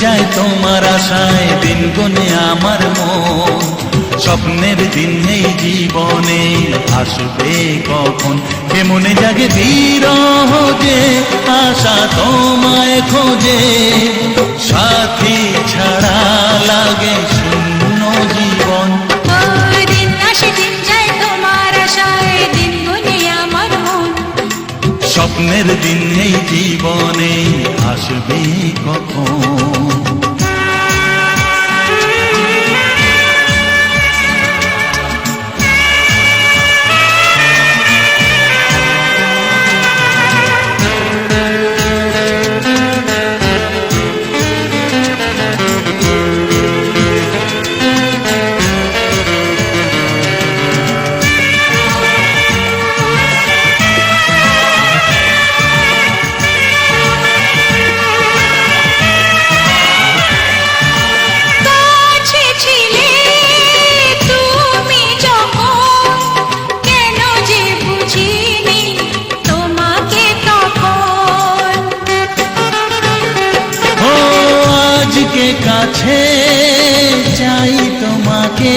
যায় তোমার আশায়, দিন গুনে আমার মন। স্বপ্নের দিন এই জীবনে আসবে কখন, কেমনে জাগে বিরহ যে আশা তোমায় খোঁজে। সাথী ছাড়া লাগে শূন্য জীবন। দিন আসে দিন যায় তোমার আশায়, দিন গুনে আমার মন। স্বপ্নের দিন এই জীবনে আসবে কখন। কাছে চাই তোমাকে,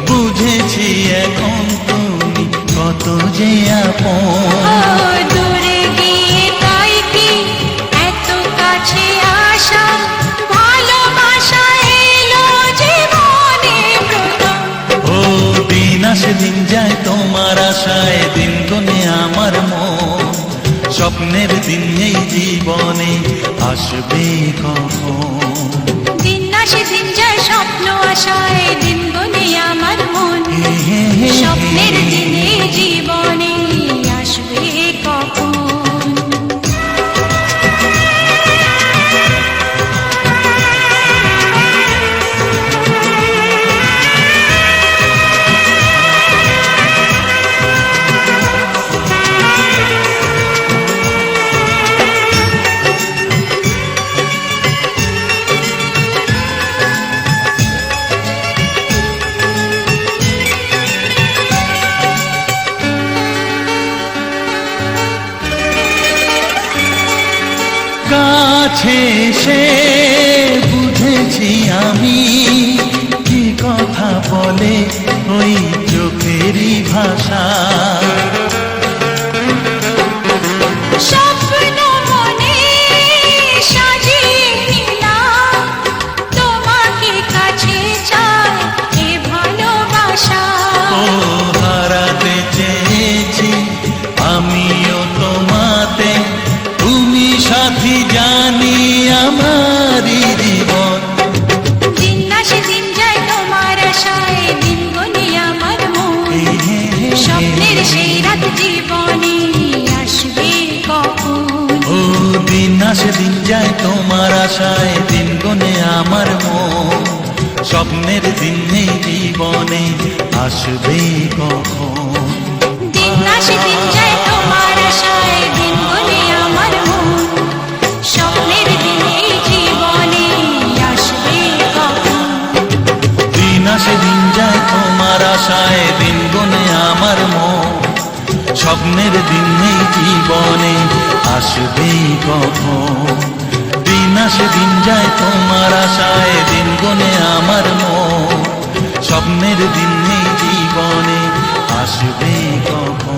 বুঝেছি এখন তুমি কত যে আপন। দূরে গিয়ে তাই কি এত কাছে আসা, ভালোবাসা এলো জীবনে প্রথম। ও দিন আসে দিন যায় তোমার আশায়, দিন গুনে আমার মন। স্বপ্নের দিন এই জীবনে আসবে কখন। দিন আসে দিন যায় স্বপ্ন আশায়, দিন গুনে আমার মন। স্বপ্নের দিনে জীবনে আসবে কখন। কাছে সে বুঝেছি আমি, কি কথা বলে ওই চোখেরই ভাষা। স্বপ্ন মনে সাজিয়ে নিলাম, তোমাকে কাছে চাই এ ভালোবাসা। ও হারাতে চেয়েছি আমিও তোমাতে, তুমি সাথী জানি আমারই জীবন। দিন আসে দিন যায় তোমার আশায়, দিন গুনে আমার মন। স্বপ্নের সেই রাত জীবনে আসবে কখন। ও দিন আসে দিন যায় তোমার আশায়, দিন গুনে আমার মন। স্বপ্নের দিন এই জীবনে আসবে কখন। দিন আসে দিন যায় তোমার আশায়, দিন গুনে আমার মন। স্বপ্নের দিন এই জীবনে আসবে কখন। দিন আসে দিন যায় তোমার আশায়, দিন গুনে আমার মন। স্বপ্নের দিন এই জীবনে আসবে কখন। দিন আসে দিন যায় তোমার আশায়, দিন গুনে আমার মন। স্বপ্নের দিন এই জীবনে আসবে কখন।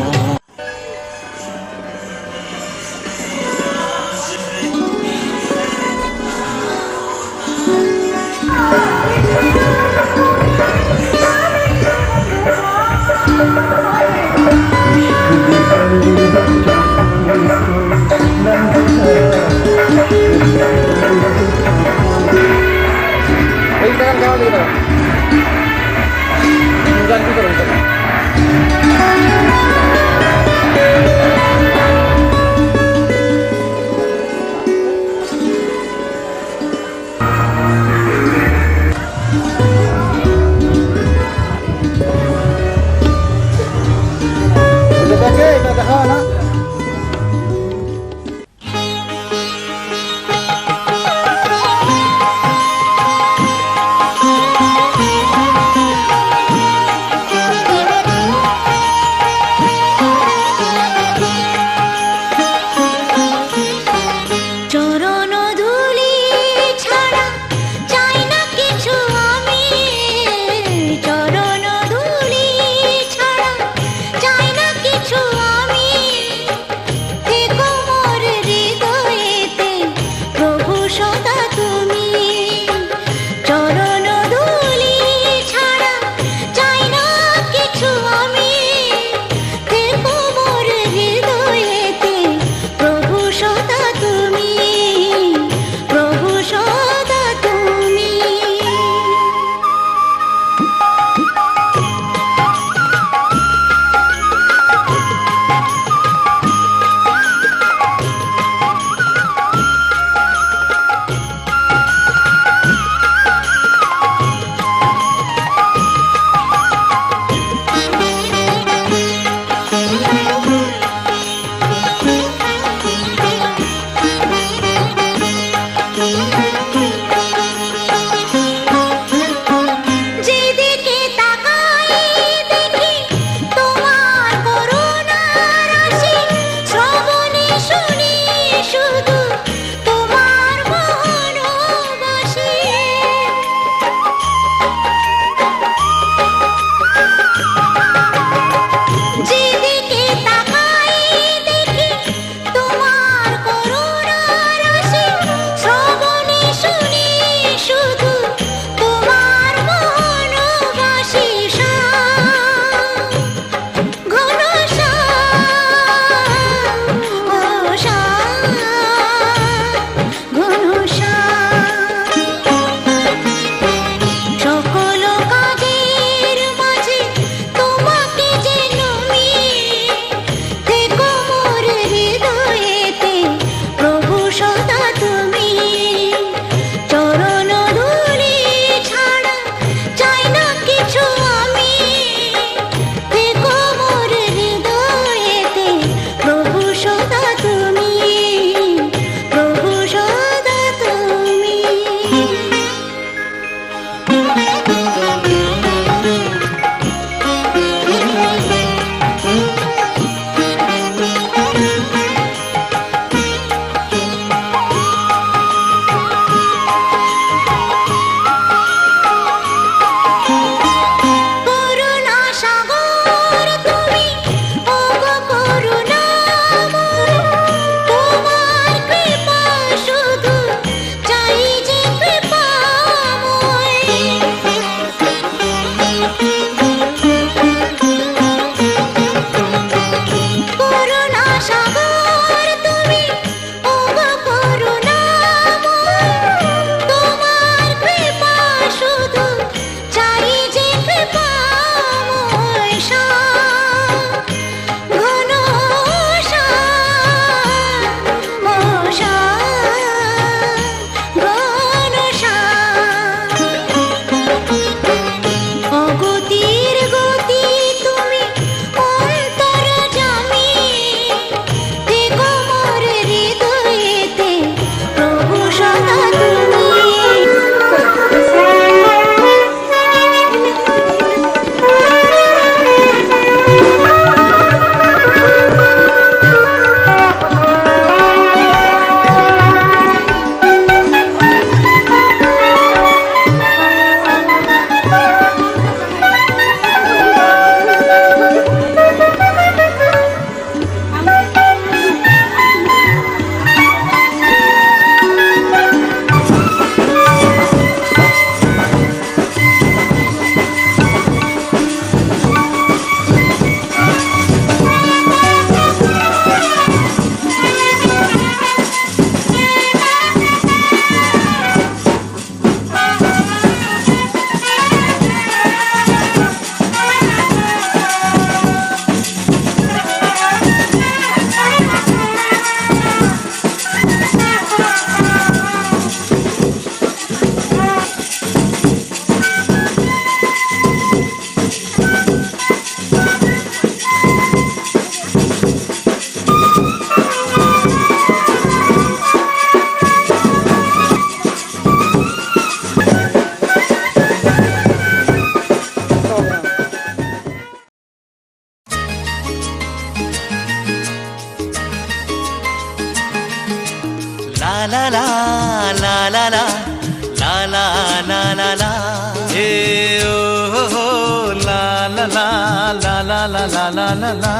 লা লা লা লা,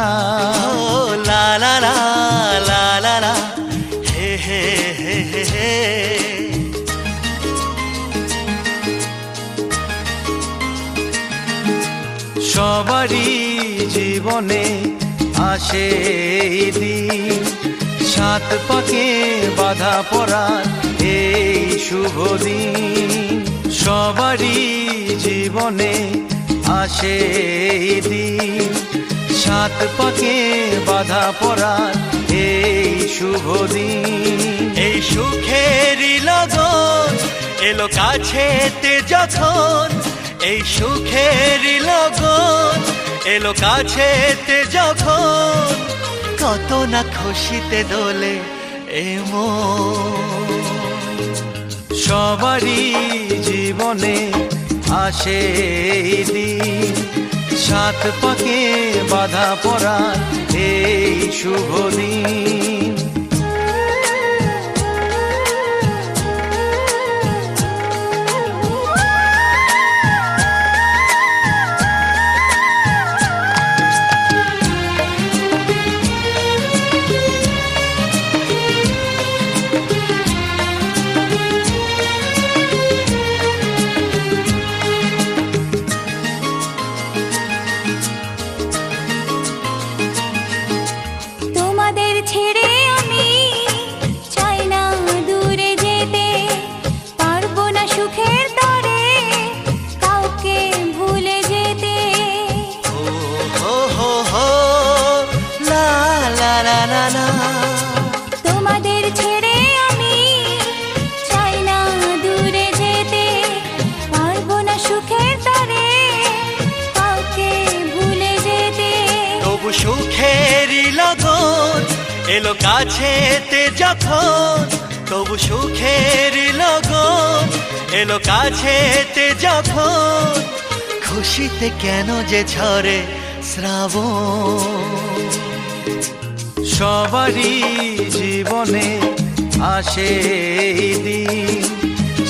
ও লা লা লা লা লা লা, হে হে হে হে হে। সবারই জীবনে আসে এই দিন, সাত পাকে বাধা পড়ার এই শুভ দিন। সবারই জীবনে আসে এই দিন, সাত পাকে বাধা পড়ার এই শুভ দিন। এই সুখেরই লগন এলো কাছেতে যখন, এই সুখেরই লগন এলো কাছেতে যখন, কত না খুশিতে দোলে এ মন। সবারই জীবনে আসে এই দিন, সাত পাকে বাধা পড়ার এই শুভ দিন। তোমাদের ছেড়ে আমি চাই না দূরে যেতে, পারবো না সুখের তরে কাউকে ভুলে যেতে। ও হো হো হো লা লা লা লা লা। তোমাদের ছেড়ে আমি চাই না দূরে যেতে, পারবো না সুখের তরে কাউকে ভুলে যেতে। তবু সুখেরই লগন এলো কাছেতে যখন, তবু সুখেরই লগন এলো কাছেতে যখন, খুশিতে কেন যে ঝরে শ্রাবণ। সবারই জীবনে আসে এই দিন,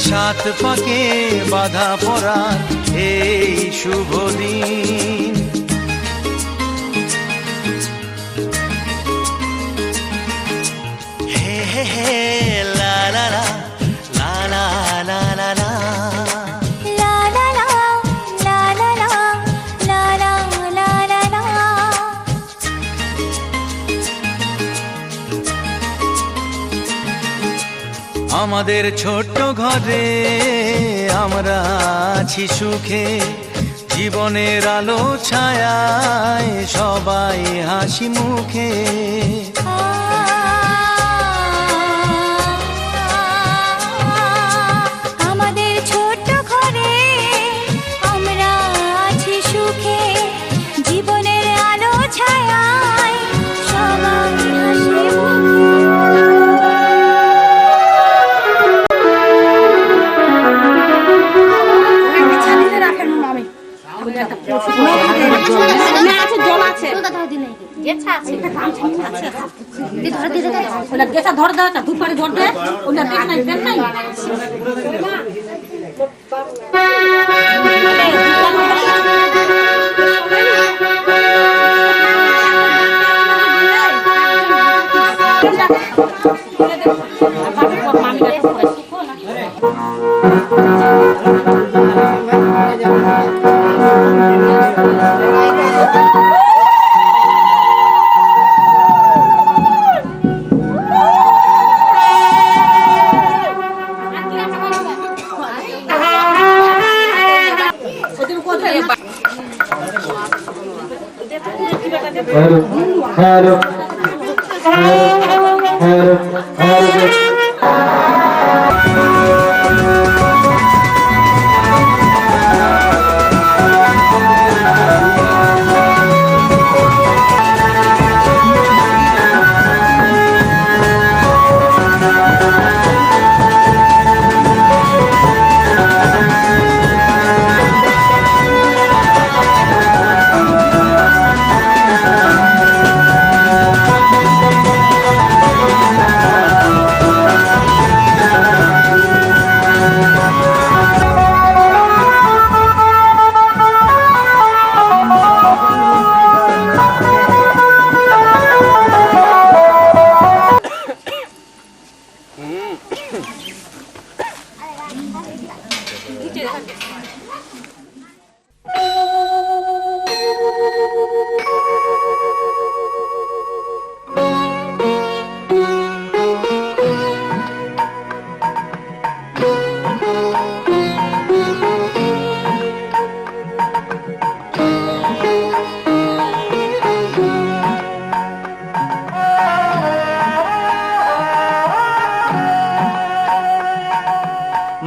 সাত পাকে বাধা পড়ার এই শুভ দিন। হে হে হে লা লা লা লা লা লা লা লা। লা লা লা লা লা লা লা লা লা লা লা। আমাদের ছোট্ট ঘরে আমরা আছি সুখে, জীবনের আলো ছায়ায় সবাই হাসি মুখে। আমাদের ছোট্ট ঘরে আমরা আছি সুখে, জীবনের আলো ছায়ায় সবাই হাসি জল আছে গেছা ধরে দেওয়া দুপারে ধর দেয় ওটা দেখ নাই দেখ নাই।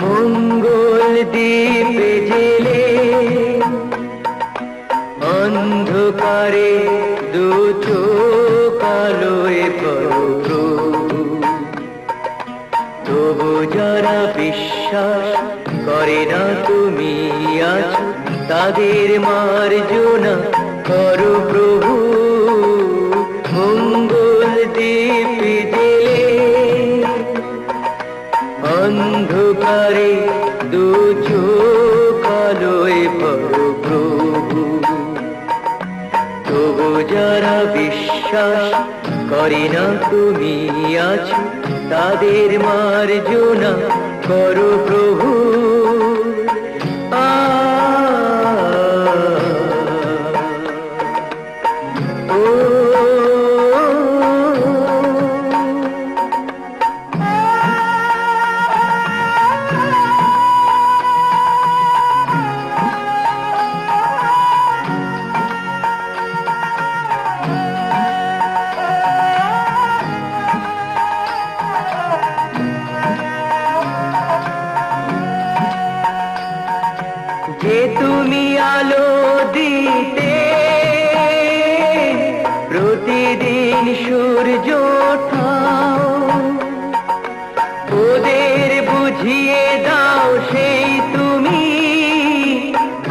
মঙ্গল দ্বীপে জেলে অন্ধকারে দু চোখ আলোয় পরো, তবু যারা বিশ্বাস করে না তুমি আছো, তাদের মার্জনা করো প্রভু। মঙ্গল দ্বীপে জেলে অন্ধকারে দু চোখ আলোয় পরো প্রভু, তবু যারা বিশ্বাস করে না তুমি আছো, তাদের মার্জনা করো প্রভু। যে তুমি আলো দিতে প্রতিদিন সূর্য ওঠাও, ওদের বুঝিয়ে দাও সেই তুমি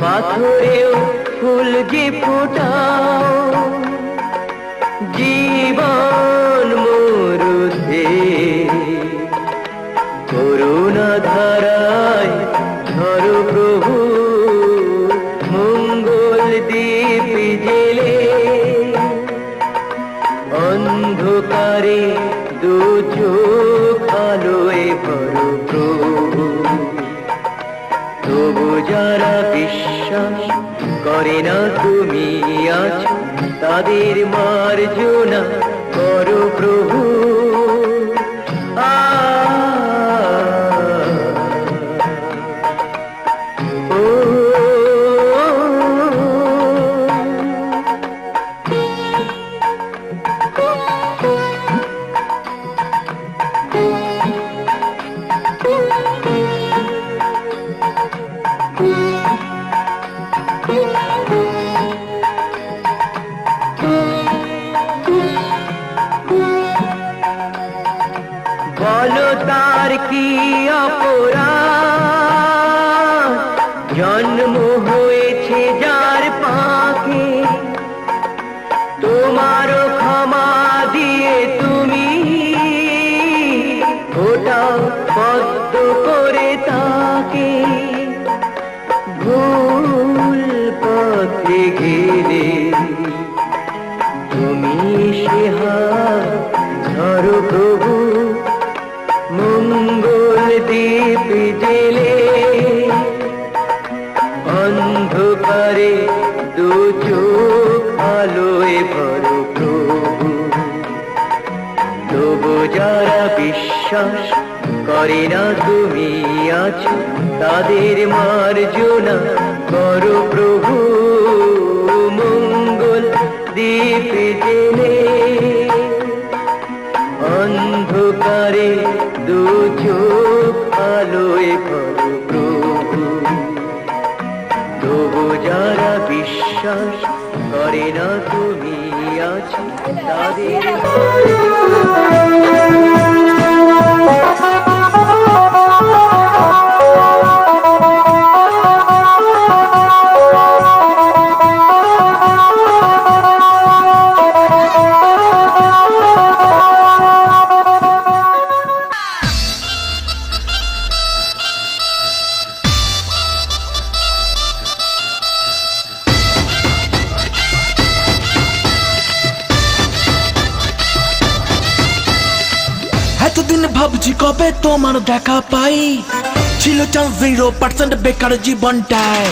পাথরেও ফুল যে ফোটাও। জীবন মরুতে করুণা ধারায় ধরো প্রভু। মঙ্গল দ্বীপ জেলে অন্ধকারে দু চোখ আলোয় ভরো প্রভু, তবু যারা বিশ্বাস করে না তুমি আছো, তাদের মার্জনা করো প্রভু। বলো তার কি অপরাধ, জন্ম হয়েছে যার পাখে, তোমারও ক্ষমা দিয়ে তুমি ওটাও পদ্ম করে তাকে। ভুল পথে গেলে তুমি সে হাত ধরো প্রভু। মঙ্গল দ্বীপ জেলে অন্ধকারে দু চোখ আলোয় ভরো প্রভু, তবু যারা বিশ্বাস করে না তুমি আছো, তাদের মার্জনা করো প্রভু। মঙ্গল দ্বীপ জেলে অন্ধকারে দু চোখ আলোয় ভরো প্রভু, তবু যারা বিশ্বাস করে না তুমি আছো, তাদের এতদিন ভাবছি কবে তোমার দেখা পাই, ছিল চান্স 0% বেকার জীবনটায়।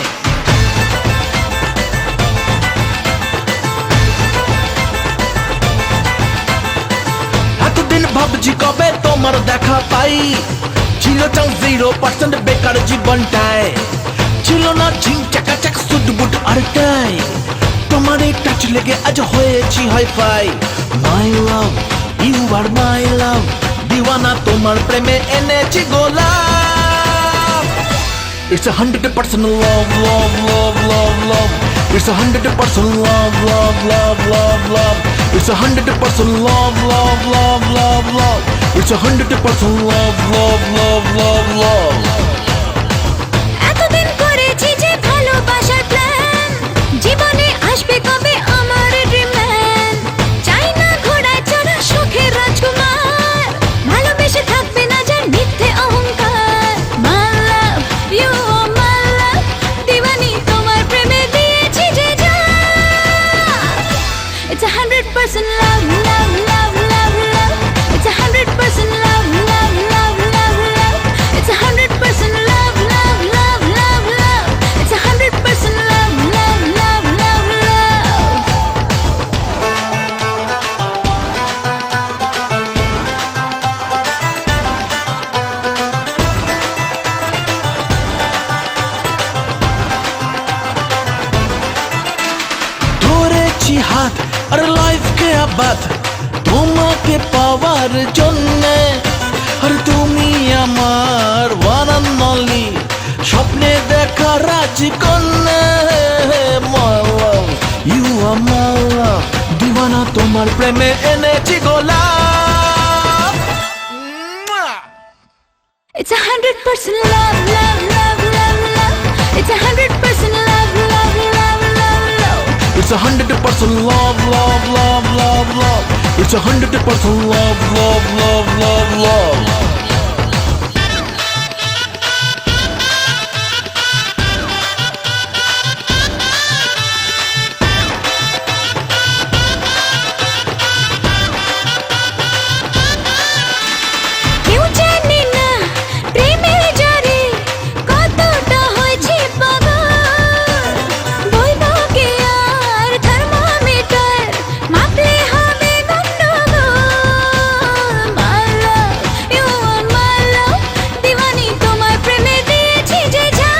এতদিন ভাবছি কবে তোমার দেখা পাই, ছিল চান্স 0% বেকার জীবনটায়। ছিল না ঝিং চাকাচাক সুটবুট আর টাই, তোমার এই টাচ লেগে আজ হয়েছি হাইফাই। মাই লাভ ইউ আর মাই লাভ, দিওয়ানা তোমার প্রেমে এনেছি গোলাপ। It's 100% love, love, love, love, love. It's 100% love, love, love, love, love. It's 100% love, love, love, love, love. It's 100% love, love, love, love, love. এতদিন করেছি যে ভালোবাসার প্ল্যান, জীবনে আসবে কবে আমার ড্রিমম্যান। চাই না ঘোড়ায় চড়া সুখের রাজকুমার, ভালোবেসে থাকবে না যার মিথ্যে অহংকার। My love, you are my love, দিওয়ানি তোমার প্রেমে দিয়েছি যে জান। It's 100% love, love, love, love, love. It's 100% love, love, love, love, love. It's 100% love, love, love, love, love. It's 100% love, love, love, love, love. ধরেছি হাত আর লাইফকে আবাদ তোমাকে পাওয়ার জন্যে। আর তুমি আমার ওয়ান অ্যান্ড অনলি, স্বপ্নে দেখা রাজকন্যা। My love, you are my love, দিওয়ানা তোমার প্রেমে এনেছি গোলাপ। It's 100% love, love, love, love, love. It's 100% love, love, love, love, love. It's 100% love, love, love, love, love. It's 100% love, love, love, love, love. কেউ জানে না প্রেমের জ্বরে কতটা হয়েছে পাগল। বলবো কি আর থার্মোমিটার মাপলে হবে গন্ডগোল। My love, you are my love, দিওয়ানি তোমার প্রেমে দিয়েছি যে জান।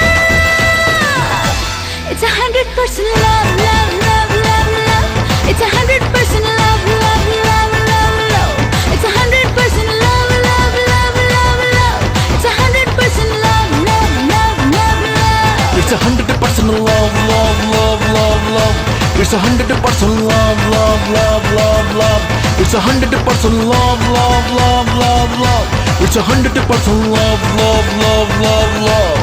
It's 100% love, love, love, love, love. It's 100% love, love, love, love, love. It's 100% love, love, love, love, love. It's 100% love, love, love, love, love. It's 100% love, love, love, love, love. It's 100% love, love, love, love, love. It's 100% love, love, love, love, love. It's 100% love, love, love, love, love.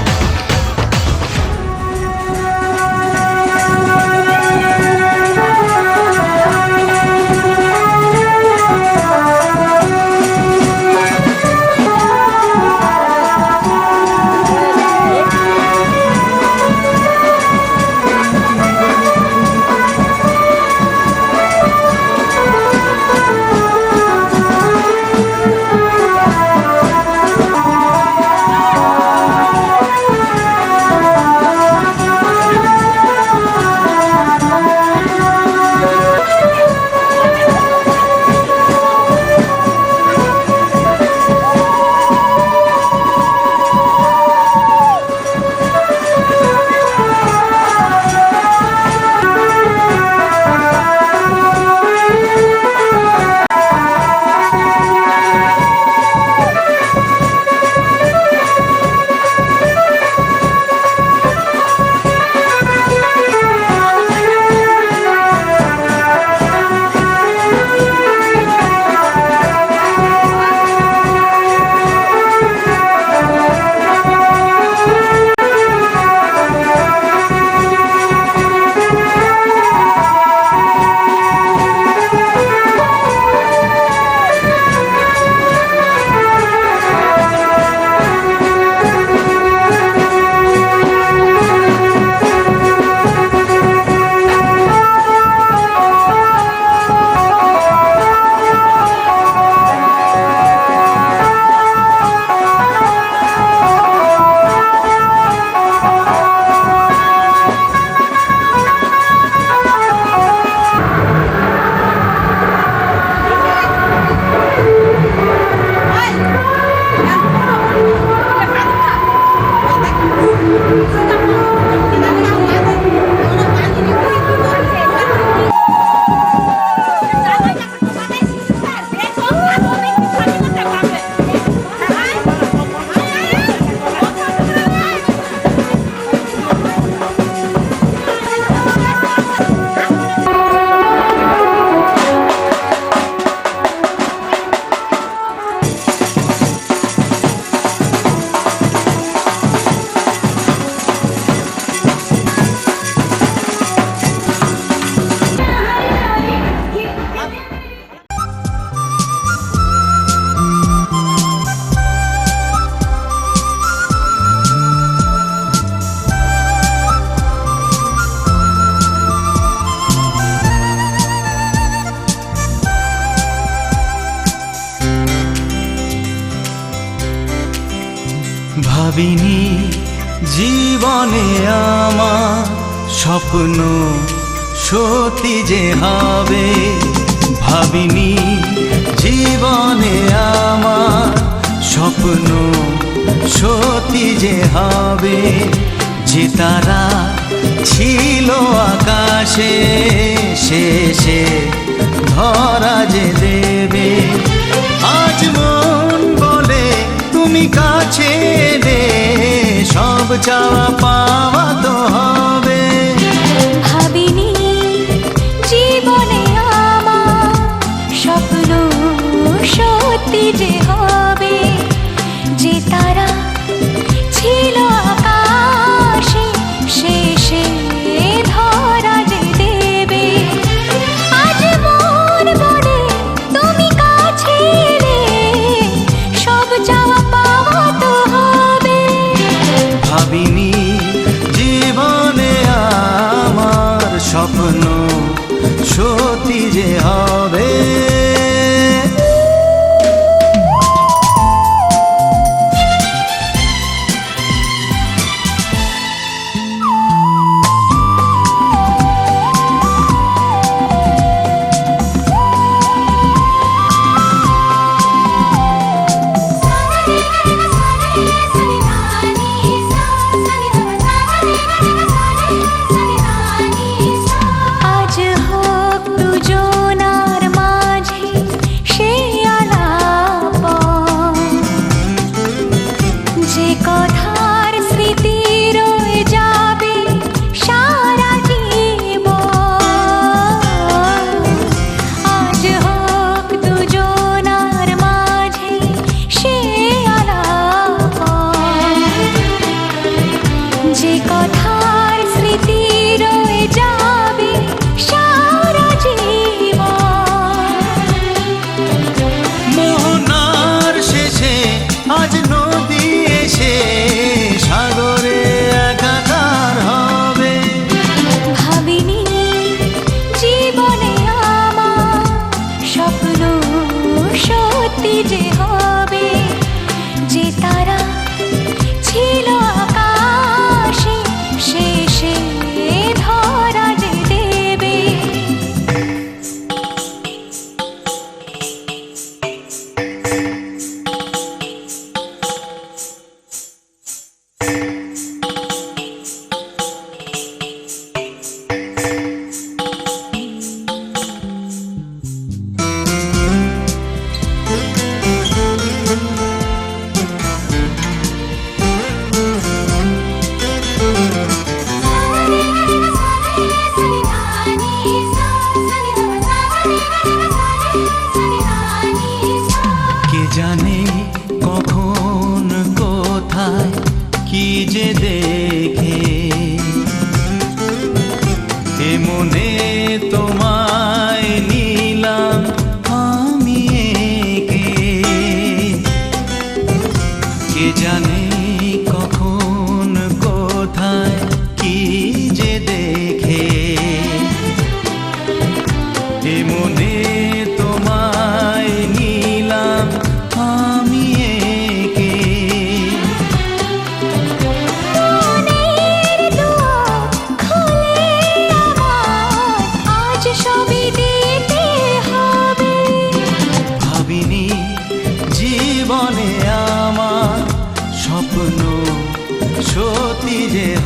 ভাবিনি জীবনে আমার স্বপ্ন সত্যি যে হবে, ভাবিনি জীবনে আমার স্বপ্ন সত্যি যে হবে, যে তারা ছিল আকাশে শেষে ধরা যে দেবে। আজ মন বলে তুমি কাছে এলে সব চাওয়া পাওয়া তো হবে। ভাবিনি জীবনে আমার স্বপ্ন সত্যি যে হবে, যে তারা ছিল আকাশে শেষে ধরা যে দেবে। আজ মন বলে তুমি কাছে এলে সব চাওয়া পাওয়া তো হবে। ভাবিনি জীবনে আমার স্বপ্ন সত্যি যে হবে। আজ হোক দুজনার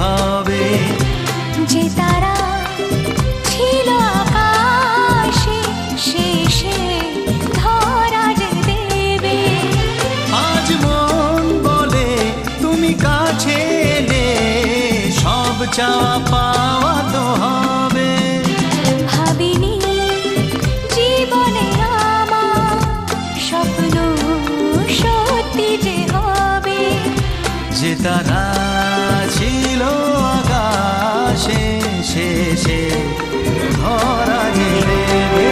হবে। যে তারা ছিল আকাশে শেষে ধরা যে দেবে। আজ মন বলে তুমি কাছে এলে সব চাওয়া পাওয়া তো হবে। ভাবিনি জীবনে আমার স্বপ্ন সত্যি যে হবে। যে তারা ছিল আকাশে শেষে ধরা যে দেবে।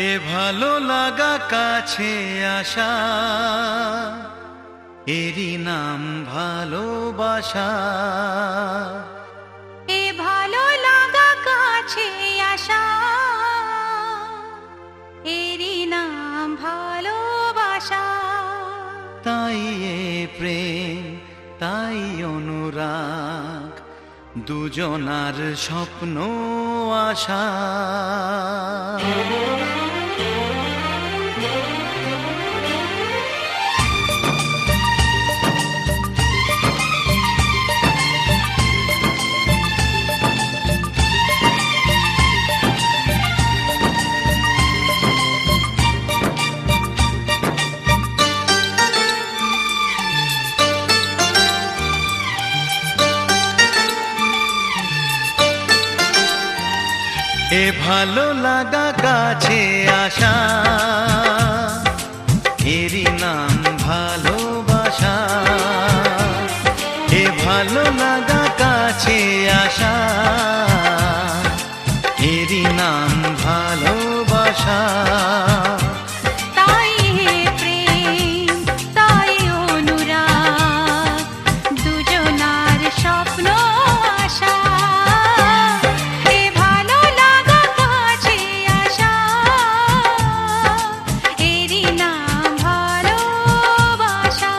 এ ভালো লাগা কাছে আসা, এরই নাম ভালোবাসা। এ ভালো লাগা কাছে আসা, এরই নাম ভালোবাসা। তাই এ প্রেম, তাই অনুরাগ, দুজনার স্বপ্ন আশা। এ ভালো লাগা কাছে আসা, এরই নাম ভালোবাসা। এ ভালো লাগা কাছে আসা, এরই নাম ভালোবাসা। তাই হে প্রেম, তাই অনুরাগ, দুজনার স্বপ্ন আশা। এ ভালো লাগা কাছে আসা, এরই নাম ভালোবাসা।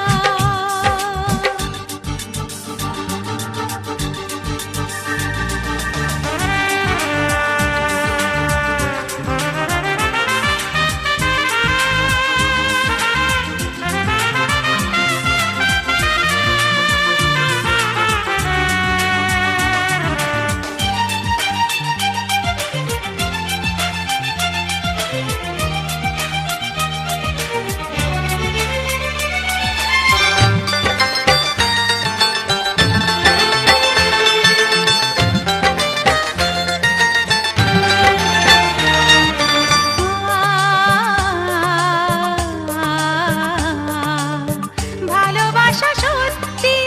ভালোবাসা সত্যি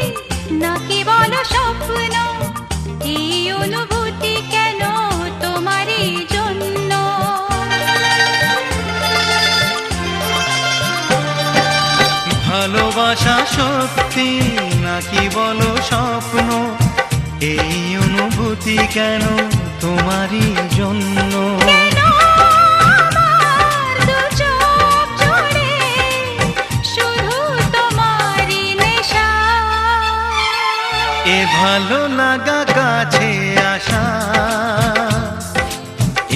নাকি বলো স্বপ্ন, এই অনুভূতি কেন তোমারই জন্য। ভালোবাসা সত্যি না নাকি বলো স্বপ্ন, এই অনুভূতি কেন তোমারই জন্য। কেন আমার দু চোখ জুড়ে শুধু তোমারই নেশা? এ ভালো লাগা কাছে আসা,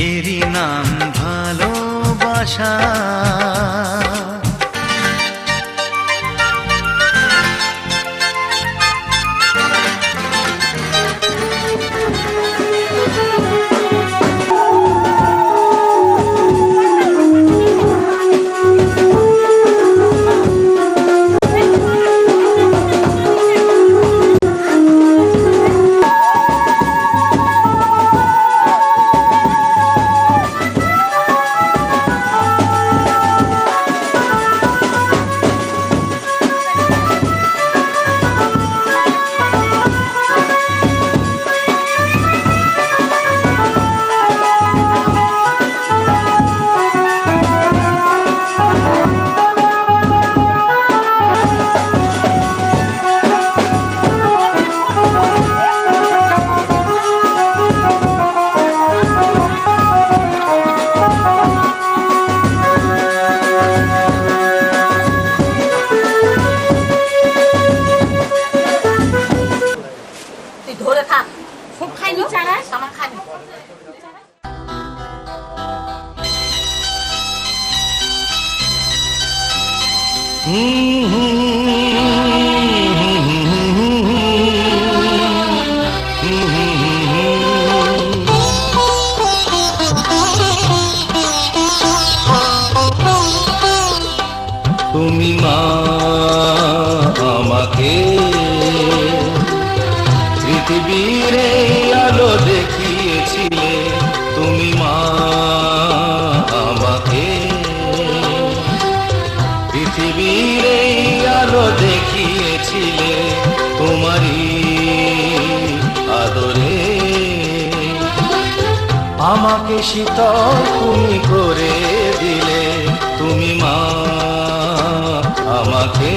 এরই নাম ভালোবাসা। তুই ধরে থাক, খুব খাইনি চারা আমার খাবি। তুমি মা আমাকে পৃথিবীর এই আলো দেখিয়েছিলে, তুমি মা আমাকে পৃথিবীর এই আলো দেখিয়েছিলে, তোমারই আদরে আমাকে শীতল তুমি করে দিলে, তুমি মা আমাকে।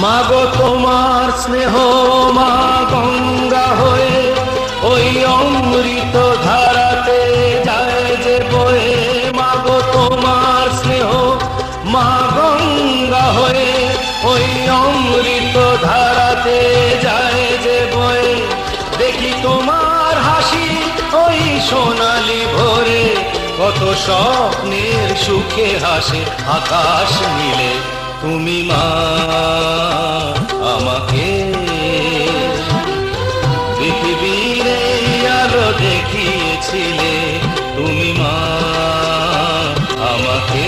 মাগো তোমার স্নেহ মা গঙ্গা হয়ে ওই অমৃত ধারাতে যায় যে বয়ে, মাগো তোমার স্নেহ মা গঙ্গা হয়ে ওই অমৃত ধারাতে যায় যে বয়ে। দেখি তোমার হাসি ওই সোনালি ভোরে, কত স্বপ্নের সুখে হাসে আকাশ নীলে, তুমি মা আমাকে পৃথিবীর এই আলো দেখিয়েছিলে, তুমি মা আমাকে।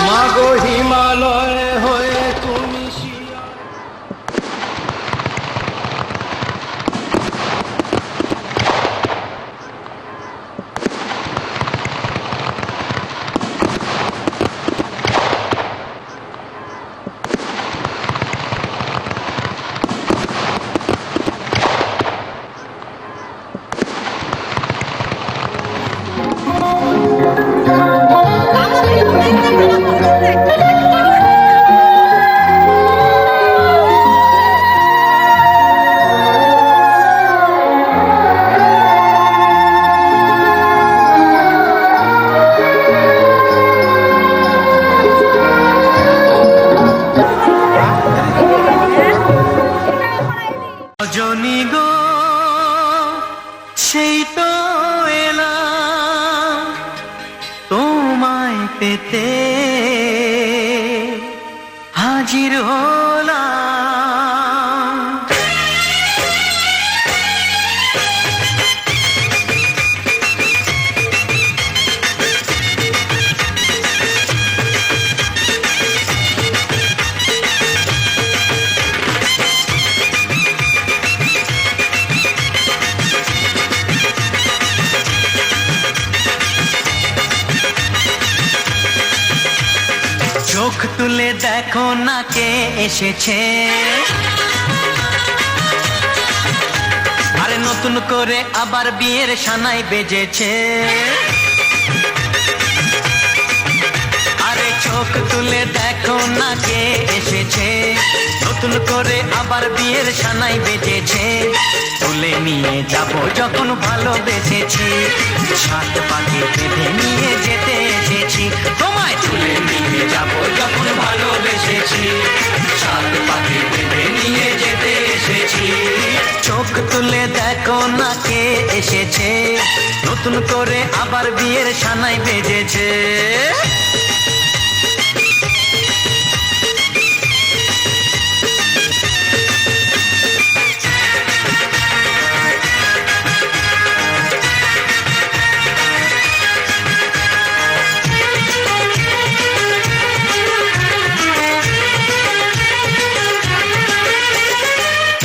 মাগো হিমালয় হয়ে তুমি শিয়া। রজনী গো সেই তো এলাম তোমায় পেতে, হাজির হলাম। দেখো না কে এসেছে, আরে নতুন করে আবার বিয়ের সানাই বেজেছে। আরে চোখ তুলে দেখো না কে এসেছে, নতুন করে আবার বিয়ের সানাই বেজেছে। তুলে নিয়ে যাব যখন ভালোবেসেছি, সাত পাখি বেঁধে নিয়ে যেতে এসেছি। তোমায় তুলে নিয়ে যাব যখন ভালোবেসেছি, সাত পাখি বেঁধে নিয়ে যেতে এসেছি। চোখ তুলে দেখো না কে এসেছে, নতুন করে আবার বিয়ের সানাই বেজেছে।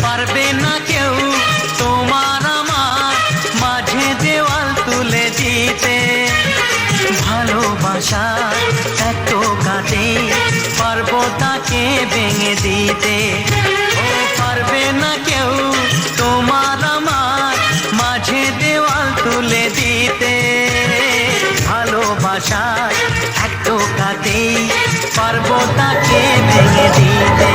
পারবে না কেউ তোমার আমার মাঝে দেওয়াল তুলে দিতে, ভালোবাসা এত কাটে পারবো তাকে ভেঙে দিতে। ও পারবে না কেউ তোমার আমার মাঝে দেওয়াল তুলে দিতে, ভালোবাসা এত কাটে পারবো তাকে ভেঙে দিতে।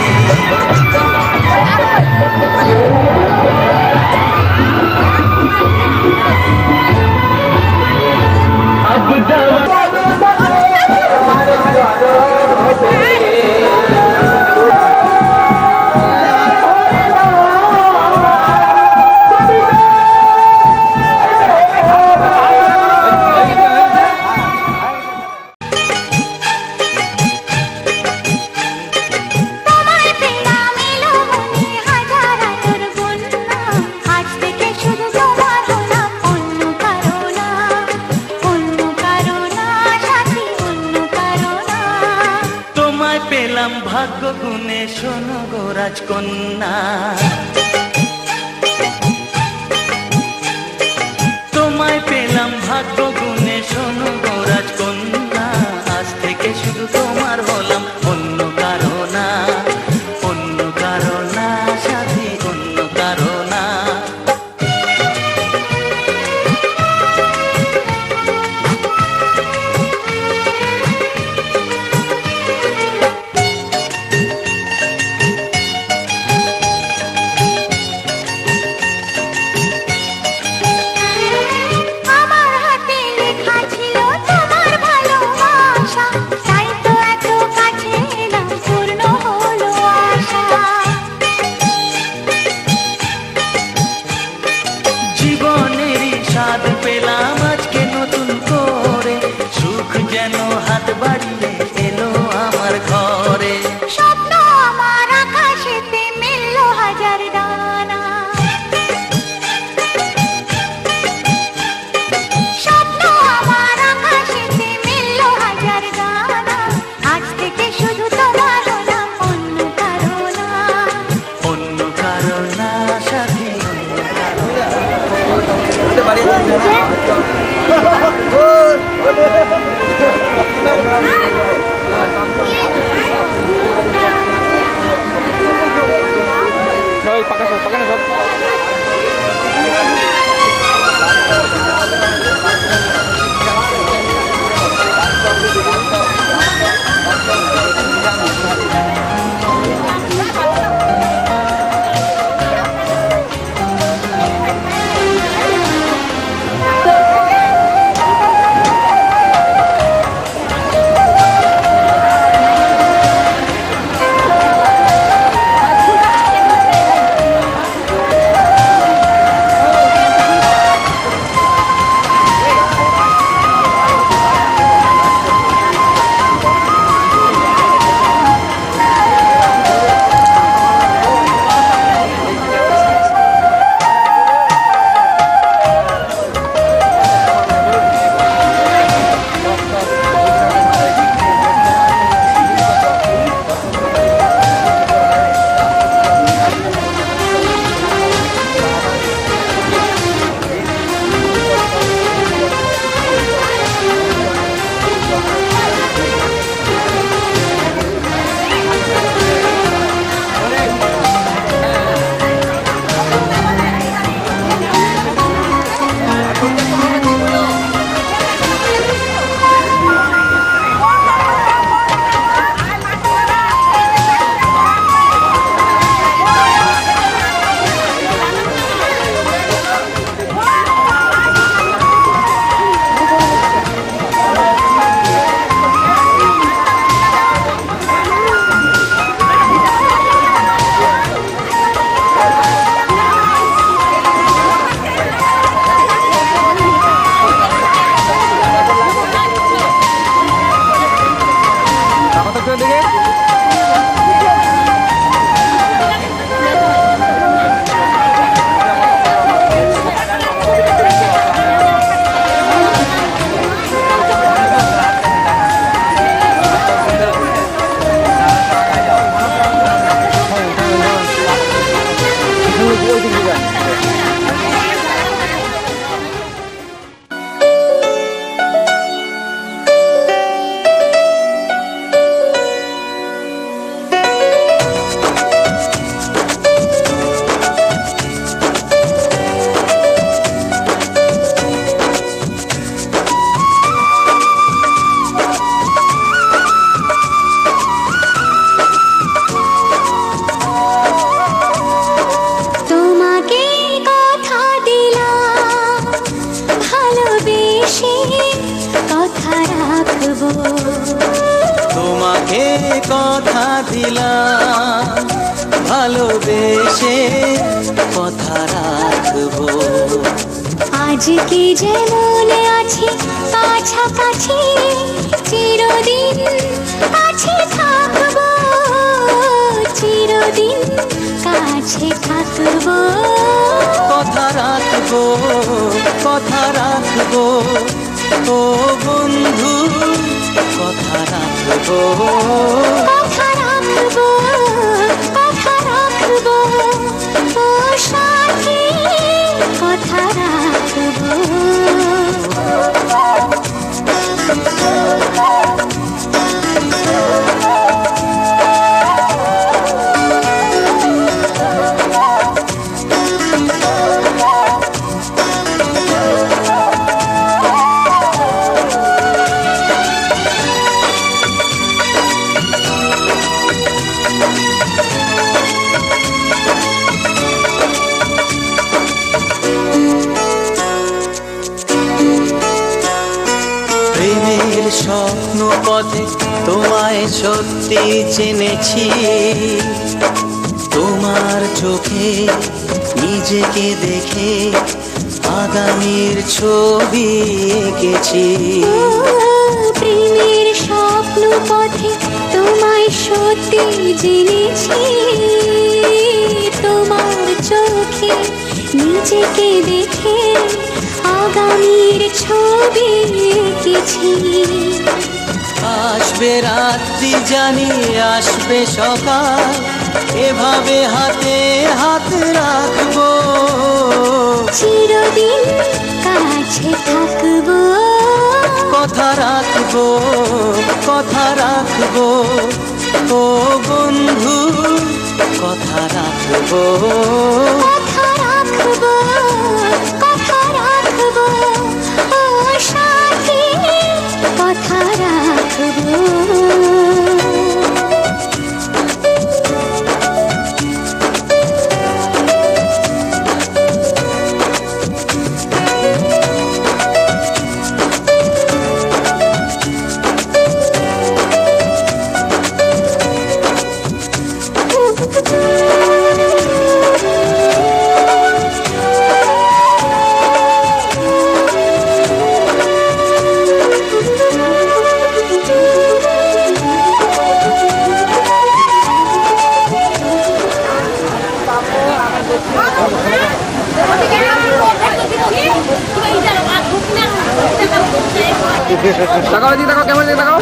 তোমায় পেলাম এলো মনে হাজার আলোর বন্যা, আজ থেকে শুধু তোমার হলাম, অন্য কারো না, অন্য কারো না, সাথী অন্য কারো না। তোমায় পেলাম ভাগ্য গুণে শোনো গো রাজকন্যা, তোমায় পেলাম ভাগ্য গুণে শোনো গো রাজকন্যা। আজ থেকে শুধু তোমার হলাম, অন্য কারো না, অন্য কারো না, সাথী অন্য কারো না। আমার হাতে লেখা ছিল তোমার ভালোবাসা, তাই তো এত কাছে এলাম, পূর্ণ হলো আশা। জীবনেরই স্বাদ পেলাম আজকে নতুন করে, সুখ যেন হাত বাড়িয়ে এলো আমার ঘরে। স্বপ্ন আমার আকাশেতে মিলল হাজার ডানা, স্বপ্ন আমার আকাশেতে মিলল হাজার ডানা। আজ থেকে শুধু তোমার হলাম, অন্য কারো না, অন্য কারো না, সাথী অন্য কারো না। কথা দিলাম ভালোবেসে কথা রাখবো। আজকে যেমন আছি কাছাকাছি চিরদিন কাছে থাকবো, চিরদিন কাছে থাকবো। কথা রাখবো, কথা রাখবো ও বন্ধু, কথা রাখবো। কথা রাখবো, কথা রাখবো ও সাথী, কথা রাখবো। প্রেমের স্বপ্ন পথে তোমায় সত্যি চিনেছি, তোমার চোখে নিজেকে দেখে আগামীর ছবি এঁকেছি। প্রেমের স্বপ্ন পথে তোমায় সত্যি জেনেছি, তোমার চোখে নিজেকে দেখে আগামীর ছবি এঁকেছি। আসবে রাত্রি জানি আসবে সকাল, এভাবে হাতে হাত রাখবো, চিরদিন কাছে থাকবো। কথা রাখবো, কথা রাখবো ও বন্ধু, কথা রাখবো। কথা রাখবো, কথা রাখবো ও সাথী, কথা রাখবো। তাকাও এদিকে, তাকাও ক্যামেরা দিকে তাকাও।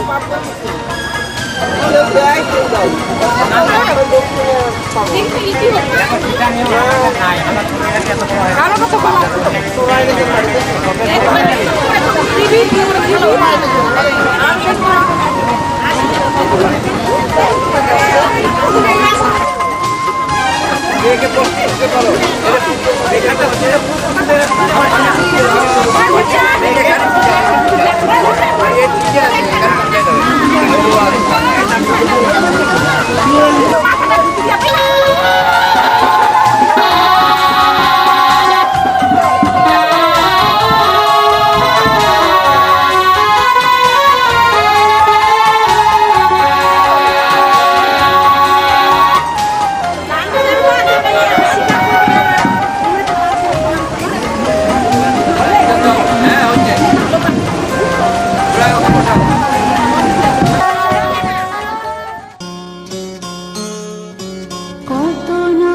কত না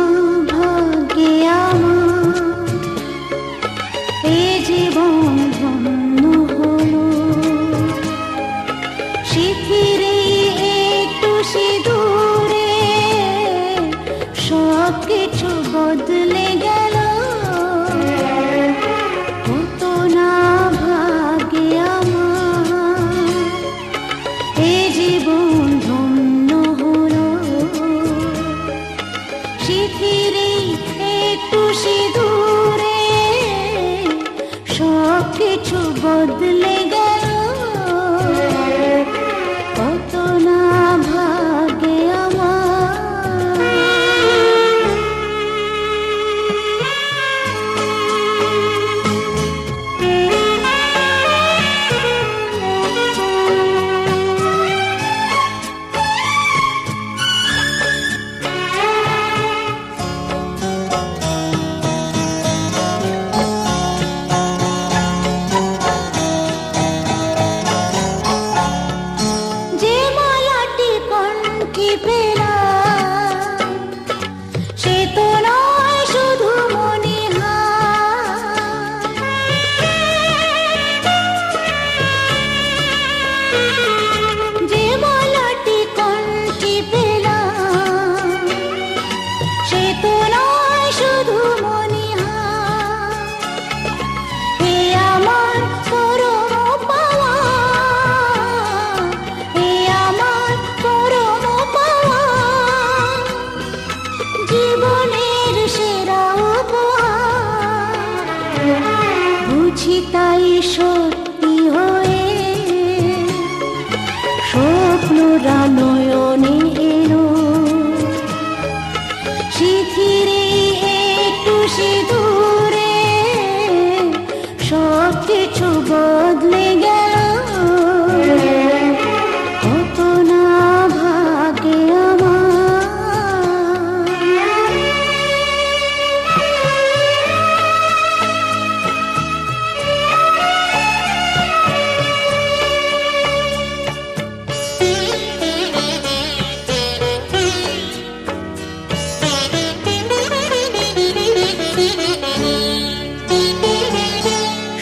ভাগ্যে আমার এ জীবন ধন্য হলো, শিথিরে একটু সিঁদুরে সব কিছু বদলে গেল। কত না ভাগ্যে আমার এ জীবন ধন্য হলো, শিথিরে একটু সিঁদুরে সব কিছু বদলে গেল। কত না ভাগ্যে আমার। জীবনের সেরা উপহার বুঝি তাই সত্যি হয়ে স্বপ্নরা নয়নে এলো শিথিরে একটু সিঁদুরে সব কিছু বদলে গেল কত না ভাগে আমার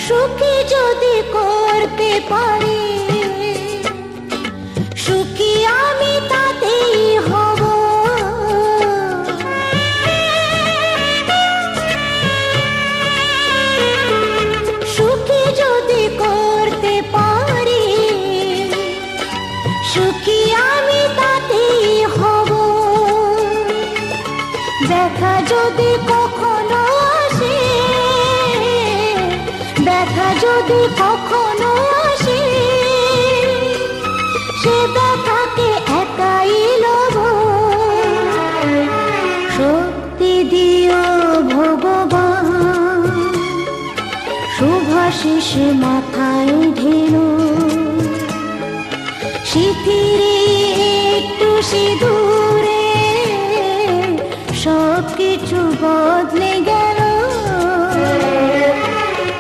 সুখী যদি করতে পারি সুখী আমি তাতেই হব সুখী যদি করতে পারি সুখী আমি তাতেই হব দেখা যদি কখনো আসে ব্যথা যদি কখনো আসে সে ব্যথাকে একাই লব শক্তি দিও ভগবান শুভাশিস মাথায় ঢেলো শিথিরে একটু সিঁদুরে সব কিছু বদলে গেল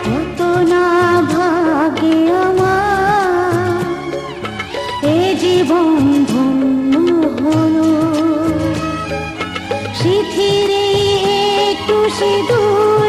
কত না ভাগে আমার এ জীবন ধন্য হলো শিথিরে একটু সিঁদুর